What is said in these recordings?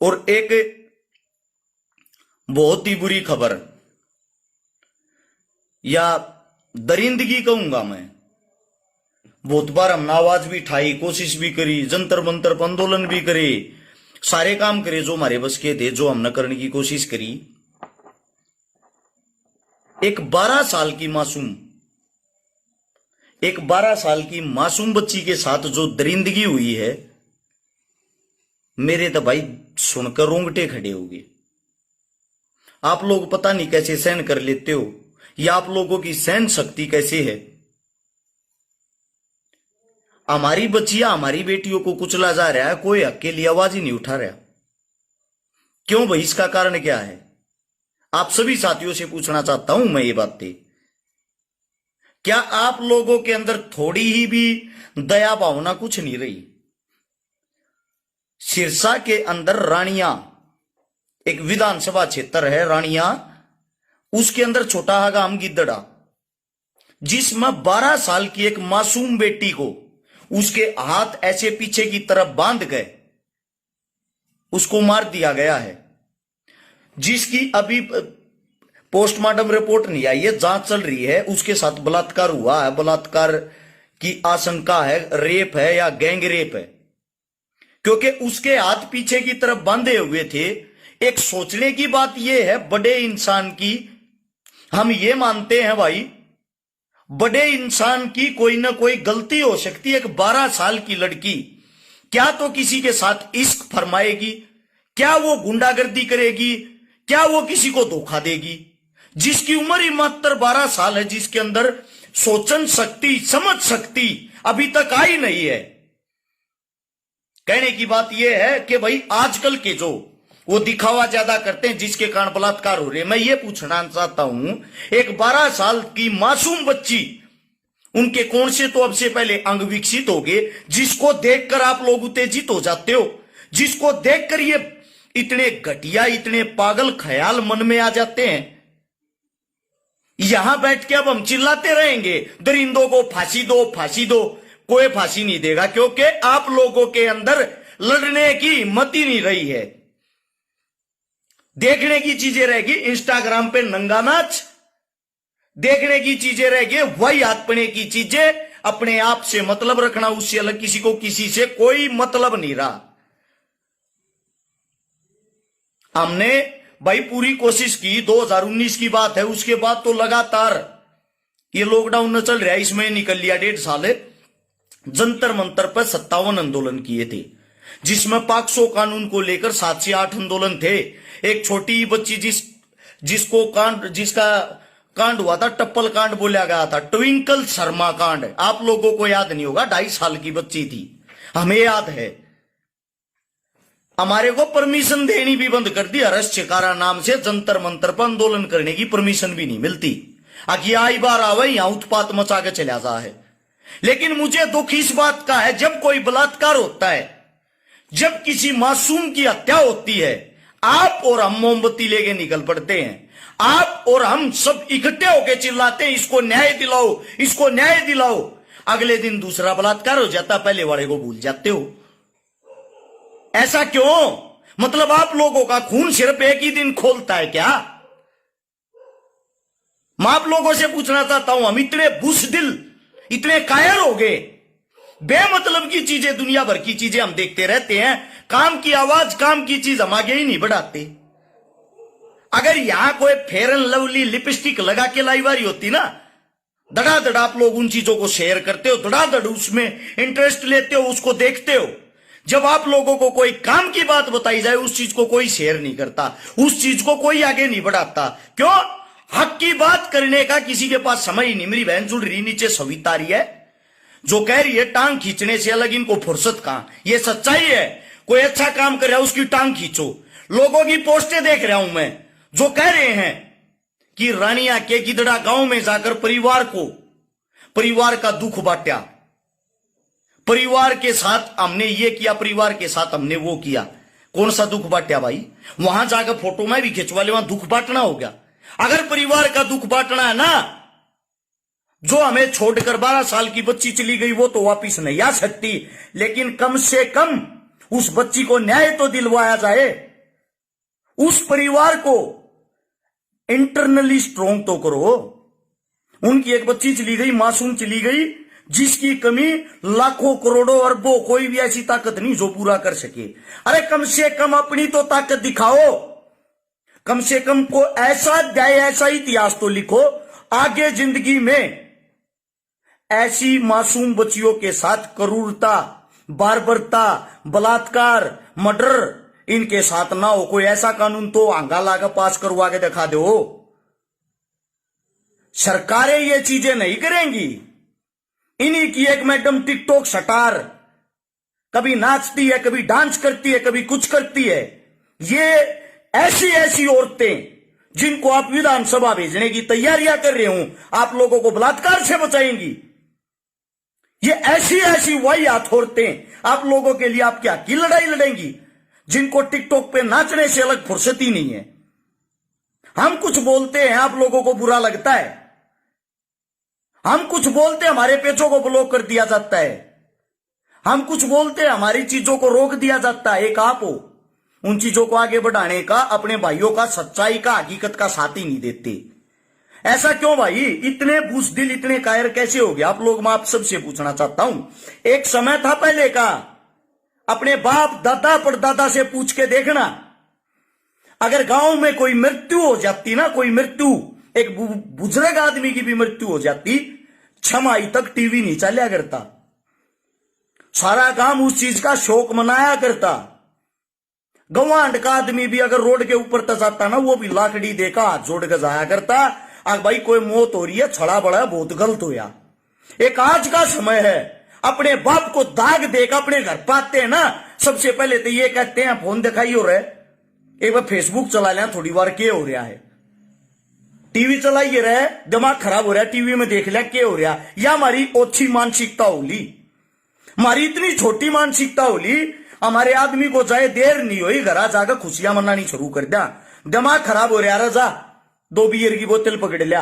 और एक बहुत ही बुरी खबर या दरिंदगी कहूंगा मैं। बहुत बार हमने आवाज भी उठाई, कोशिश भी करी, जंतर मंतर पर आंदोलन भी करे, सारे काम करे जो हमारे बस के थे, जो हमने करने की कोशिश करी। एक 12 साल की मासूम बच्ची के साथ जो दरिंदगी हुई है, मेरे तो भाई सुनकर रोंगटे खड़े हो गए। आप लोग पता नहीं कैसे सहन कर लेते हो, या आप लोगों की सहन शक्ति कैसे है। हमारी बच्चियां, हमारी बेटियों को कुचला जा रहा है, कोई हक के लिए आवाज ही नहीं उठा रहा। क्यों भाई, इसका कारण क्या है? आप सभी साथियों से पूछना चाहता हूं मैं ये बातें। क्या आप लोगों के अंदर थोड़ी ही भी दया भावना कुछ नहीं रही? सिरसा के अंदर रानिया, एक विधानसभा क्षेत्र है रानिया, उसके अंदर छोटा हगाम गिद्दड़ा, जिसमें 12 साल की एक मासूम बेटी को उसके हाथ ऐसे पीछे की तरफ बांध गए उसको मार दिया गया है, जिसकी अभी पोस्टमार्टम रिपोर्ट नहीं आई है, जांच चल रही है। उसके साथ बलात्कार हुआ है, बलात्कार की आशंका है, रेप है या गैंग रेप है, क्योंकि उसके हाथ पीछे की तरफ बांधे हुए थे। एक सोचने की बात यह है, बड़े इंसान की, हम ये मानते हैं भाई, बड़े इंसान की कोई ना कोई गलती हो सकती है। एक 12 साल की लड़की क्या तो किसी के साथ इश्क फरमाएगी, क्या वो गुंडागर्दी करेगी, क्या वो किसी को धोखा देगी? जिसकी उम्र ही मात्र 12 साल है, जिसके अंदर सोचन शक्ति, समझ शक्ति अभी तक आई नहीं है। कहने की बात यह है कि भाई आजकल के जो वो दिखावा ज्यादा करते हैं, जिसके कारण बलात्कार हो रहे हैं। मैं ये पूछना चाहता हूं, एक 12 साल की मासूम बच्ची, उनके कौन से तो अब से पहले अंग विकसित हो गए, जिसको देखकर आप लोग उत्तेजित हो जाते हो, जिसको देखकर ये इतने घटिया, इतने पागल ख्याल मन में आ जाते हैं। यहां बैठ के अब हम चिल्लाते रहेंगे दरिंदों को फांसी दो, फांसी दो। कोई फांसी नहीं देगा, क्योंकि आप लोगों के अंदर लड़ने की हिम्मत ही नहीं रही है। देखने की चीजें रहेगी इंस्टाग्राम पे नंगा नाच, देखने की चीजें रहेगी वही हाथपने की चीजें, अपने आप से मतलब रखना, उससे अलग किसी को किसी से कोई मतलब नहीं रहा। हमने भाई पूरी कोशिश की, 2019 की बात है, उसके बाद तो लगातार ये लॉकडाउन न चल रहा है, इसमें निकल लिया 1.5 साल। जंतर मंतर पर 57 आंदोलन किए थे, जिसमें पाक्सो कानून को लेकर 7 से 8 आंदोलन थे। एक छोटी बच्ची जिसका कांड हुआ था, टप्पल कांड बोला गया था, ट्विंकल शर्मा कांड, आप लोगों को याद नहीं होगा, 2.5 साल की बच्ची थी, हमें याद है। हमारे को परमिशन देनी भी बंद कर दी, हर्ष चिकारा नाम से जंतर मंतर पर आंदोलन करने की परमिशन भी नहीं मिलती। आखिर आई बार आवे यहां उत्पात मचा के चला जा है। लेकिन मुझे दुख इस बात का है, जब कोई बलात्कार होता है, जब किसी मासूम की हत्या होती है, आप और हम मोमबत्ती लेके निकल पड़ते हैं, आप और हम सब इकट्ठे होकर चिल्लाते हैं इसको न्याय दिलाओ, इसको न्याय दिलाओ। अगले दिन दूसरा बलात्कार हो जाता, पहले वाले को भूल जाते हो। ऐसा क्यों? मतलब आप लोगों का खून सिर्फ एक ही दिन खोलता है क्या? मैं आप लोगों से पूछना चाहता हूं, हम इतने बुज़दिल, इतने कायर हो गए, बेमतलब की चीजें, दुनिया भर की चीजें हम देखते रहते हैं, काम की आवाज, काम की चीज हम आगे ही नहीं बढ़ाते। अगर यहां कोई फेयर एंड लवली लिपस्टिक लगा के लाइवारी होती ना, धड़ाधड़ आप लोग उन चीजों को शेयर करते हो, धड़ाधड़ उसमें इंटरेस्ट लेते हो, उसको देखते हो। जब आप लोगों को कोई काम की बात बताई जाए, उस चीज को कोई शेयर नहीं करता, उस चीज को कोई आगे नहीं बढ़ाता। क्यों? हक की बात करने का किसी के पास समय ही नहीं। मेरी बहन जुड़ रही नीचे सविता रही है, जो कह रही है टांग खींचने से अलग इनको फुर्सत कहां। ये सच्चाई है, कोई अच्छा काम कर रहा है उसकी टांग खींचो। लोगों की पोस्टें देख रहा हूं मैं, जो कह रहे हैं कि रानिया के गिदड़ा गांव में जाकर परिवार का दुख बांटा, परिवार के साथ हमने ये किया, परिवार के साथ हमने वो किया। कौन सा दुख बांटा भाई? वहां जाकर फोटो में भी खिंचवा ले, वहां दुख बांटना हो गया। अगर परिवार का दुख बांटना है ना, जो हमें छोड़कर 12 साल की बच्ची चली गई वो तो वापिस नहीं आ सकती, लेकिन कम से कम उस बच्ची को न्याय तो दिलवाया जाए। उस परिवार को इंटरनली स्ट्रोंग तो करो। उनकी एक बच्ची चली गई, मासूम चली गई, जिसकी कमी लाखों करोड़ों अरबों कोई भी ऐसी ताकत नहीं जो पूरा कर सके। अरे कम से कम अपनी तो ताकत दिखाओ, कम से कम को ऐसा अध्याय, ऐसा इतिहास तो लिखो आगे जिंदगी में ऐसी मासूम बच्चियों के साथ क्रूरता, बार्बरता, बलात्कार, मर्डर इनके साथ ना हो। कोई ऐसा कानून तो आंगा लाकर पास करवा के दिखा दो। सरकारें ये चीजें नहीं करेंगी। इन्हीं की एक मैडम टिकटॉक स्टार, कभी नाचती है, कभी डांस करती है, कभी कुछ करती है। ये ऐसी ऐसी औरतें जिनको आप विधानसभा भेजने की तैयारियां कर रहे हो, आप लोगों को बलात्कार से बचाएंगी। ये ऐसी ऐसी वाहियात औरतें आप लोगों के लिए आप क्या की लड़ाई लड़ेंगी, जिनको टिकटॉक पे नाचने से अलग फुर्सत ही नहीं है। हम कुछ बोलते हैं, आप लोगों को बुरा लगता है। हम कुछ बोलते हैं, हमारे पेजों को ब्लॉक कर दिया जाता है। हम कुछ बोलते हैं, हमारी चीजों को रोक दिया जाता है। एक आप हो उन चीजों को आगे बढ़ाने का, अपने भाइयों का, सच्चाई का, हकीकत का साथ ही नहीं देते। ऐसा क्यों भाई? इतने बुज़दिल, इतने कायर कैसे हो गए आप लोग? मैं आप सबसे पूछना चाहता हूं। एक समय था पहले का, अपने बाप दादा परदादा से पूछ के देखना, अगर गांव में कोई मृत्यु हो जाती ना, कोई मृत्यु, एक बुजुर्ग आदमी की भी मृत्यु हो जाती, 6 माह तक टीवी नहीं चला करता। सारा गांव उस चीज का शोक मनाया करता। गवांड का आदमी भी अगर रोड के ऊपर तक जाता ना, वो भी लाकड़ी देकर हाथ जोड़ कर जाया करता। भाई कोई मौत हो रही है, छड़ा बड़ा बहुत गलत होया। एक आज का समय है, अपने बाप को दाग देकर अपने घर पाते हैं ना, सबसे पहले तो ये कहते हैं फोन दिखाई हो रहा है, एक बार फेसबुक चला लें थोड़ी बार, क्या हो रहा है, टीवी चलाइए रहे, दिमाग खराब हो रहा है, टीवी में देख लिया क्या हो रहा। या हमारी ओछी मानसिकता होली, हमारी इतनी छोटी मानसिकता होली, हमारे आदमी को चाहे देर नहीं हुई घर जाकर खुशियां मनानी शुरू कर दिया। दिमाग खराब हो रहा, रजा 2 बियर की बोतल पकड़ लिया,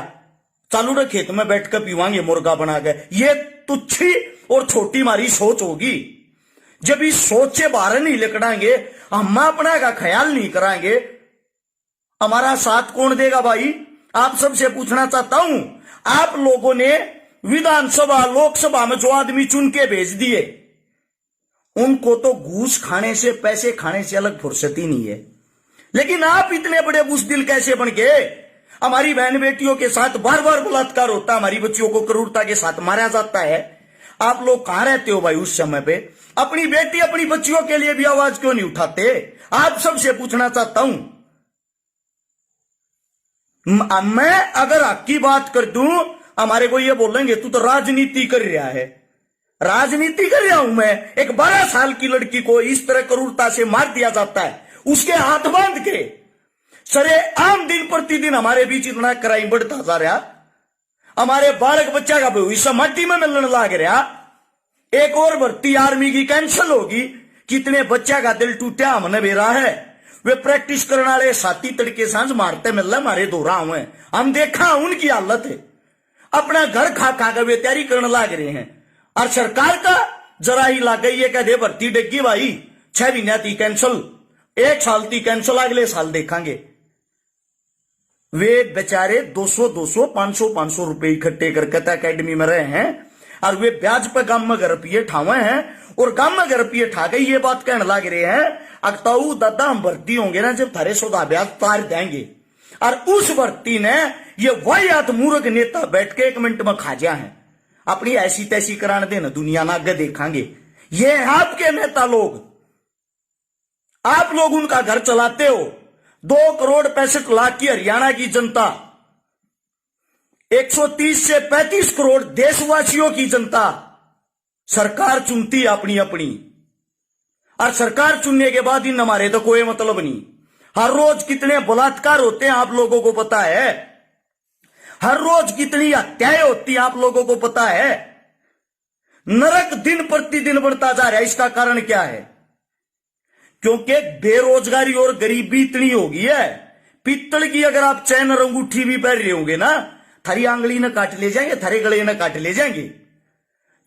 चालू रहे खेत में बैठ कर पीवांगे मुर्गा बना के। ये तुच्छी और छोटी हमारी सोच होगी। जब इस सोच से बाहर नहीं निकलेंगे, हम अपना का ख्याल नहीं कराएंगे, हमारा साथ कौन देगा भाई? आप सबसे पूछना चाहता हूं, आप लोगों ने विधानसभा, लोकसभा में जो आदमी चुन के भेज दिए, उनको तो घूस खाने से, पैसे खाने से अलग फुर्सत ही नहीं है। लेकिन आप इतने बड़े बुज़दिल कैसे बन गए? हमारी बहन बेटियों के साथ बार बार बलात्कार होता, हमारी बच्चियों को क्रूरता के साथ मारा जाता है। आप लोग कहां रहते हो भाई उस समय पे? अपनी बेटी, अपनी बच्चियों के लिए भी आवाज क्यों नहीं उठाते? आप सबसे पूछना चाहता हूं। मैं अगर हक की बात कर दूं, हमारे को ये बोलेंगे तू तो राजनीति कर रहा है। राजनीति कर रहा हूं मैं? एक 12 साल की लड़की को इस तरह क्रूरता से मार दिया जाता है, उसके हाथ बांध के। सरे आम दिन प्रतिदिन हमारे बीच इतना क्राइम बढ़ता जा रहा, हमारे बालक बच्चा का भविष्य माटी में मिलने लग रहा। एक और भर्ती आर्मी की कैंसिल होगी, कितने बच्चा का दिल टूटा हमने बेरा है। वे प्रैक्टिस करने वाले साथी तड़के सांझ मारते मिल हमारे दोहरा हुए, हम देखा उनकी हालत है। अपना घर खा खा कर वे तैयारी करने लग रहे हैं, और सरकार का जरा ही लग गई है, कहते भर्ती डेगी भाई 6 महीना थी कैंसिल, 1 साल थी कैंसिल, अगले साल देखेंगे। वे बेचारे 200 500 रुपए इकट्ठे करके अकेडमी में रहे हैं, और वे ब्याज पर गांव में रुपये ठावे हैं, और गांव में रुपये ठा गई ये बात कहने लग रहे हैं, अगताऊ दादा हम भर्ती होंगे ना जब थारे सौदा ब्याज तार देंगे। और उस भर्ती ने ये वाहियात मूर्ख नेता बैठ के 1 मिनट में खा जा है, अपनी ऐसी तैसी कराने देना, दुनिया ना आगे देखेंगे। ये आपके नेता लोग, आप लोग उनका घर चलाते हो। 2 करोड़ 65 लाख की हरियाणा की जनता, 130 से 35 करोड़ देशवासियों की जनता सरकार चुनती है अपनी अपनी, और सरकार चुनने के बाद इन हमारे तो कोई मतलब नहीं। हर रोज कितने बलात्कार होते हैं आप लोगों को पता है, हर रोज कितनी हत्याएं होती हैं आप लोगों को पता है। नरक दिन प्रतिदिन बढ़ता जा रहा है। इसका कारण क्या है? क्योंकि बेरोजगारी और गरीबी इतनी हो गई है। पित्तल की अगर आप चैन और अंगूठी भी पहन रहे होंगे ना, थारी आंगली न काट ले जाएंगे, थारे गले न काट ले जाएंगे।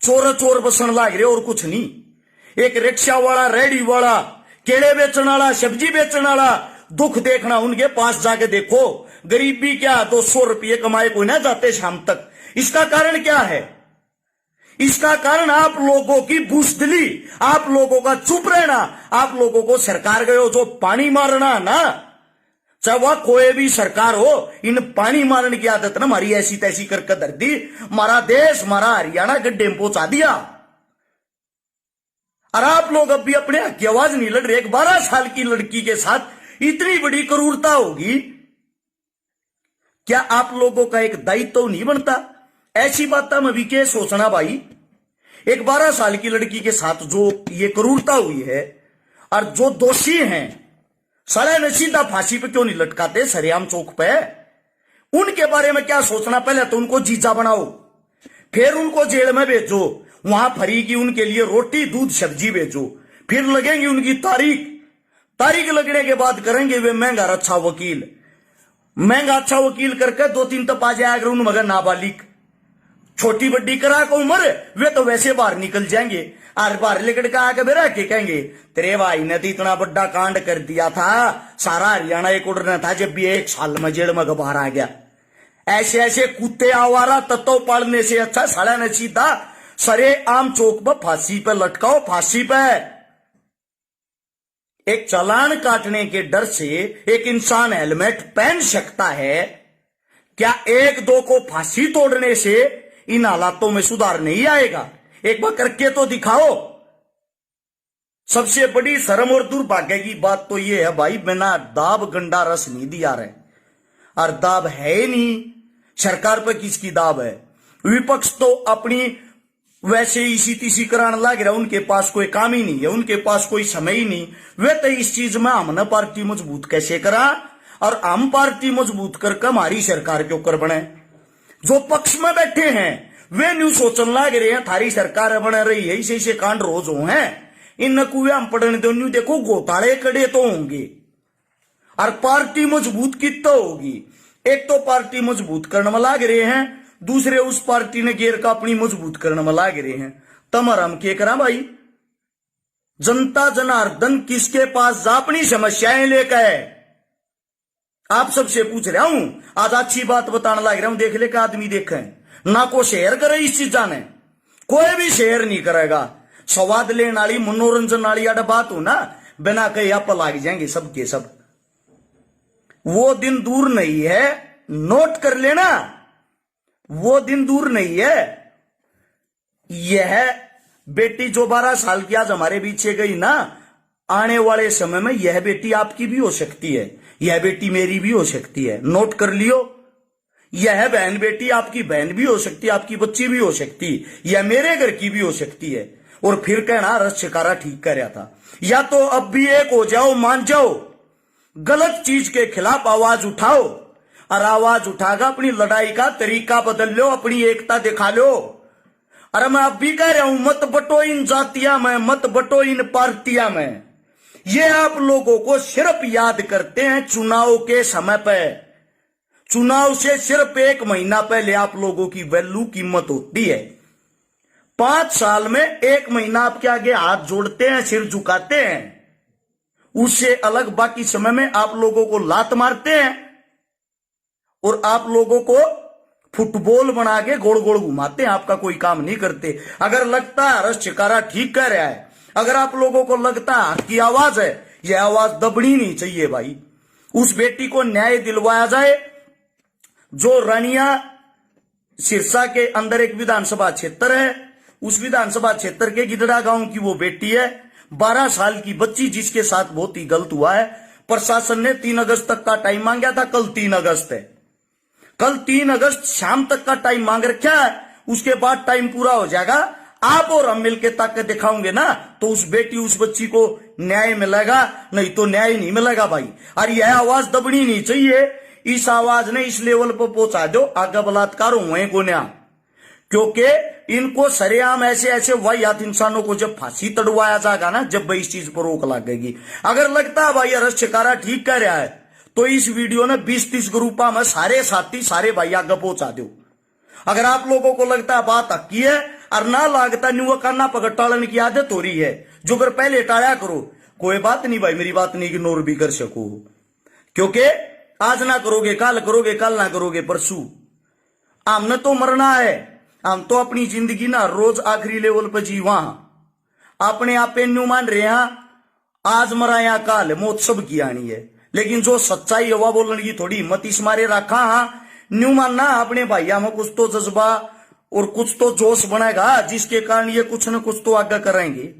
चोर चोर बसन लाग रहे और कुछ नहीं। एक रिक्शा वाला, रेडी वाला, केले बेचने वाला, सब्जी बेचने वाला, दुख देखना उनके पास जाके देखो। गरीबी क्या, 200 रुपये कमाए कोई ना जाते शाम तक। इसका कारण क्या है? इसका कारण आप लोगों की बुज़दिली, आप लोगों का चुप रहना, आप लोगों को सरकार गयो जो पानी मारना ना, चाहे वह कोई भी सरकार हो, इन पानी मारने की आदत ना हमारी ऐसी तैसी करके धर दी। हमारा देश, हमारा हरियाणा गड्ढे में पहुंचा दिया। और आप लोग अब भी अपने हक की आवाज नहीं लड़ रहे। एक 12 साल की लड़की के साथ इतनी बड़ी क्रूरता होगी, क्या आप लोगों का एक दायित्व तो नहीं बनता? ऐसी बात में भी क्या सोचना भाई। एक 12 साल की लड़की के साथ जो ये क्रूरता हुई है, और जो दोषी हैं साले ने सीधा फांसी पे क्यों नहीं लटकाते सरेआम चौक पे? उनके बारे में क्या सोचना? पहले तो उनको जीजा बनाओ, फिर उनको जेल में भेजो, वहां फ्री की उनके लिए रोटी दूध सब्जी भेजो, फिर लगेंगी उनकी तारीख लगने के बाद करेंगे वे महंगा अच्छा वकील करके 2-3 तब आ जाए। अगर उन मगर नाबालिग छोटी बड्डी करा को उम्र, वे तो वैसे बाहर निकल जाएंगे। और बाहर लेकर के आके बेरा के कहेंगे तेरे भाई ने तो इतना बड़ा कांड कर दिया था, सारा हरियाणा एक उड़ना था, जब भी 1 साल में जेल में बाहर आ गया। ऐसे ऐसे कुत्ते आवारा तत्व पालने से अच्छा साला ने सीधा सरे आम चौक पर फांसी पे लटकाओ। फांसी पे एक चालान काटने के डर से एक इंसान हेलमेट पहन सकता है, क्या 1-2 को फांसी तोड़ने से इन हालातों में सुधार नहीं आएगा? एक बार करके तो दिखाओ। सबसे बड़ी शर्म और दुर्भाग्य की बात तो यह है भाई, बिना दाब गंडा रस नहीं दिया रहे, और दाब है ही नहीं। सरकार पर किसकी दाब है? विपक्ष तो अपनी वैसे इसी तीसी कराने लग रहा, उनके पास कोई काम ही नहीं है, उनके पास कोई समय ही नहीं। वे तो इस चीज में हमने पार्टी मजबूत कैसे करा, और हम पार्टी मजबूत करके हमारी सरकार के ऊपर बने। जो पक्ष में बैठे हैं वे न्यू सोचने लग रहे हैं थारी सरकार बन रही है, इसे कांड रोज हो हैं, इन कुएं हम पढ़ने दो न्यू देखो घोटाले कड़े तो होंगे। और पार्टी मजबूत कितना होगी? एक तो पार्टी मजबूत करने में लग रहे हैं, दूसरे उस पार्टी ने घेर का अपनी मजबूत करने में लग रहे हैं। तमर हम क्या करा भाई? जनता जनार्दन किसके पास जा अपनी समस्याएं लेकर? आप सबसे पूछ रहा हूं, आज अच्छी बात बताने लग रहा हूं, देख ले का आदमी देखे ना को शेयर करे इस चीज जाने, कोई भी शेयर नहीं करेगा। स्वाद लेने वाली मनोरंजन वाली अड़ बात हो ना, बिना कहीं आप लाग जाएंगे सबके सब। वो दिन दूर नहीं है, नोट कर लेना, वो दिन दूर नहीं है। यह बेटी जो 12 साल की आज हमारे बीच से गई ना, आने वाले समय में यह बेटी आपकी भी हो सकती है, यह बेटी मेरी भी हो सकती है। नोट कर लियो, यह बहन बेटी आपकी बहन भी हो सकती है, आपकी बच्ची भी हो सकती है, यह मेरे घर की भी हो सकती है। और फिर कहना रस शिकारा ठीक कर रहा था। या तो अब भी एक हो जाओ, मान जाओ, गलत चीज के खिलाफ आवाज उठाओ, और आवाज उठाकर अपनी लड़ाई का तरीका बदल लो, अपनी एकता दिखा लो। अरे मैं अब भी कह रहा हूं, मत बटो इन जातियां में, मत बटो इन पार्टियां में। ये आप लोगों को सिर्फ याद करते हैं चुनाव के समय पे। चुनाव से सिर्फ 1 महीना पहले आप लोगों की वैल्यू कीमत होती है। 5 साल में 1 महीना आपके आगे हाथ जोड़ते हैं, सिर झुकाते हैं, उससे अलग बाकी समय में आप लोगों को लात मारते हैं और आप लोगों को फुटबॉल बना के गोल गोल घुमाते हैं, आपका कोई काम नहीं करते। अगर लगता है रस चिकारा ठीक कह रहा है, अगर आप लोगों को लगता है हक की आवाज है, यह आवाज दबनी नहीं चाहिए भाई। उस बेटी को न्याय दिलवाया जाए जो रानिया सिरसा के अंदर एक विधानसभा क्षेत्र है, उस विधानसभा क्षेत्र के गिदड़ा गांव की वो बेटी है, 12 साल की बच्ची, जिसके साथ बहुत ही गलत हुआ है। प्रशासन ने 3 अगस्त तक का टाइम मांगा था, कल 3 अगस्त है, कल 3 अगस्त शाम तक का टाइम मांग रखा है। उसके बाद टाइम पूरा हो जाएगा, आप और हम मिलकर ताकत दिखाओगे ना, तो उस बेटी उस बच्ची को न्याय मिलेगा, नहीं तो न्याय नहीं मिलेगा भाई। और यह आवाज दबनी नहीं चाहिए, इस आवाज ने इस लेवल पर पहुंचा दो, आगे बलात्कार हुए गुन्या, क्योंकि इनको सरेआम ऐसे ऐसे वाहियात इंसानों को जब फांसी तड़वाया जाएगा ना, जब भाई इस चीज पर रोक लगेगी। अगर लगता है भाई रस शिकारा ठीक कर रहा है, तो इस वीडियो ने 20-30 ग्रुपा में सारे साथी सारे भाई आगे पहुंचा दो। अगर आप लोगों को लगता है बात हकी है और ना लागता न्यू करना पकड़ टालन की आदत हो रही है, जो कर पहले टाया करो, कोई बात नहीं भाई, मेरी बात नहीं इग्नोर भी कर सको। क्योंकि आज ना करोगे, कल ना करोगे परसों। हमने तो मरना है, हम तो अपनी जिंदगी ना रोज आखिरी लेवल पर जीवा, अपने आप पे न्यू मान रहे हैं आज मरा या काल, मौत सब की आनी है। लेकिन जो सच्चाई हवा बोलने की थोड़ी हिम्मत इस मारे रखा, हाँ न्यू मानना अपने भाइया में कुछ तो जज्बा और कुछ तो जोश बनेगा, जिसके कारण ये कुछ न कुछ तो आगे करेंगे।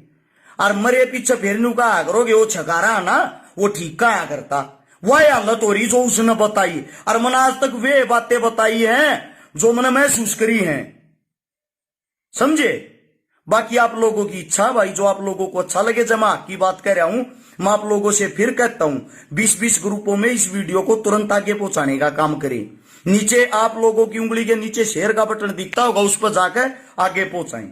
और मरे पीछे फिर न्यू कहा करोगे वो छकारा ना, वो ठीक कहा करता, वह हालत हो रही जो उसने बताई। और मैंने आज तक वे बातें बताई हैं जो मैंने महसूस करी हैं, समझे। बाकी आप लोगों की इच्छा भाई, जो आप लोगों को अच्छा लगे, जमा की बात कर रहा हूं मैं आप लोगों से फिर कहता हूं, 20-20 ग्रुपों में इस वीडियो को तुरंत आगे पहुंचाने का काम करें। नीचे आप लोगों की उंगली के नीचे शेयर का बटन दिखता होगा, उस पर जाकर आगे पहुंचाएं।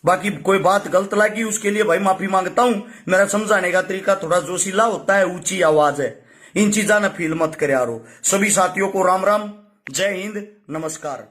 बाकी कोई बात गलत लगी उसके लिए भाई माफी मांगता हूं। मेरा समझाने का तरीका थोड़ा जोशीला होता है, ऊंची आवाज है, इन चीजा ने फील मत करे यारो। सभी साथियों को राम राम, जय हिंद, नमस्कार।